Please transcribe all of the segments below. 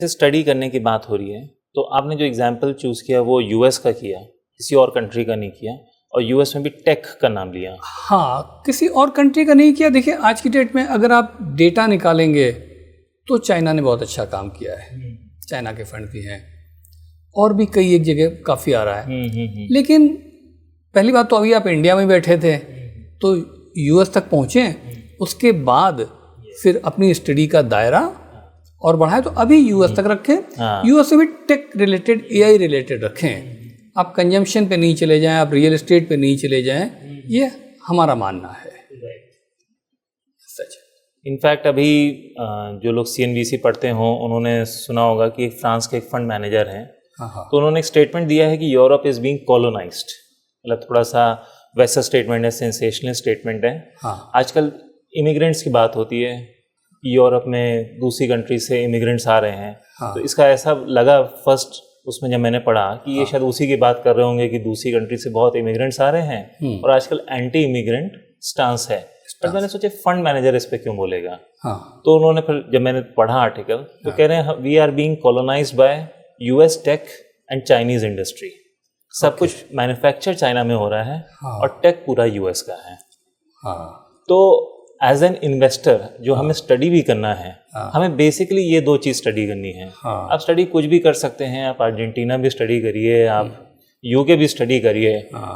Study करने की बात हो रही है तो आपने जो एग्जाम्पल चूज़ किया वो यूएस का किया, किसी और कंट्री का नहीं किया, और यूएस में भी टेक का नाम लिया। हाँ, किसी और कंट्री का नहीं किया। देखिए आज की डेट में अगर आप डेटा निकालेंगे तो चाइना ने बहुत अच्छा काम किया है। चाइना के फंड भी हैं और भी कई एक जगह काफ़ी आ रहा है। लेकिन पहली बात तो अभी आप इंडिया में बैठे थे तो यूएस तक पहुँचे, उसके बाद फिर अपनी स्टडी का दायरा और बढ़ाए तो अभी यूएस तक रखें। यूएस से भी टेक रिलेटेड, एआई रिलेटेड रखें। आप कंजम्पशन पे नहीं चले जाएं, आप रियल एस्टेट पे नहीं चले जाएं, ये हमारा मानना है। सच। इनफैक्ट अभी जो लोग सीएनबीसी पढ़ते हों उन्होंने सुना होगा कि फ्रांस के एक फंड मैनेजर हैं, तो उन्होंने एक स्टेटमेंट दिया है कि यूरोप इज़ बीइंग कॉलोनाइज्ड। मतलब थोड़ा सा वैसा स्टेटमेंट है, सेंसेशनल स्टेटमेंट है। आजकल इमिग्रेंट्स की बात होती है, यूरोप में दूसरी कंट्री से इमिग्रेंट्स आ रहे हैं। तो इसका ऐसा लगा फर्स्ट उसमें जब मैंने पढ़ा कि ये शायद उसी की बात कर रहे होंगे कि दूसरी कंट्री से बहुत इमिग्रेंट्स आ रहे हैं और आजकल एंटी इमिग्रेंट स्टांस है। पर मैंने सोचा फंड मैनेजर इस पे क्यों बोलेगा। तो उन्होंने फिर जब मैंने पढ़ा आर्टिकल तो कह रहे हैं we are being colonized by US tech and Chinese industry. सब कुछ मैन्युफैक्चर चाइना में हो रहा है और टेक पूरा यूएस का है। तो एज एन इन्वेस्टर जो हमें स्टडी भी करना है, हमें बेसिकली ये दो चीज़ स्टडी करनी है। आप स्टडी कुछ भी कर सकते हैं, आप अर्जेंटीना भी स्टडी करिए, आप यूके भी स्टडी करिए,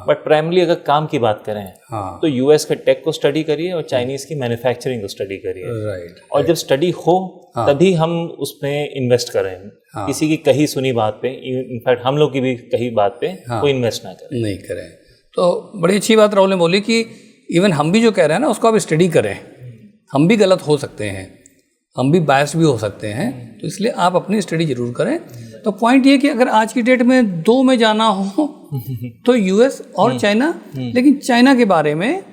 बट प्राइमरली अगर काम की बात करें तो यूएस के टेक को स्टडी करिए और चाइनीज़ की मैन्युफैक्चरिंग को स्टडी करिए। और जब स्टडी हो तभी हम उसमें इन्वेस्ट करें। किसी की कही सुनी बात पे, इनफैक्ट हम लोग की भी कही बात पे कोई इन्वेस्ट ना करें, नहीं करें। तो बड़ी अच्छी बात राहुल ने बोली कि इवन हम भी जो कह रहे हैं ना उसको आप स्टडी करें। हम भी गलत हो सकते हैं, हम भी बायस भी हो सकते हैं, तो इसलिए आप अपनी स्टडी जरूर करें। तो पॉइंट ये कि अगर आज की डेट में दो में जाना हो तो यूएस और चाइना, लेकिन चाइना के बारे में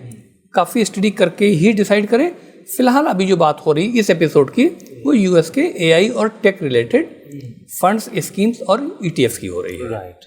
काफ़ी स्टडी करके ही डिसाइड करें। फिलहाल अभी जो बात हो रही इस एपिसोड की वो यूएस के एआई और टेक रिलेटेड फंड्स, स्कीम्स और ईटीएफ की हो रही है। राइट।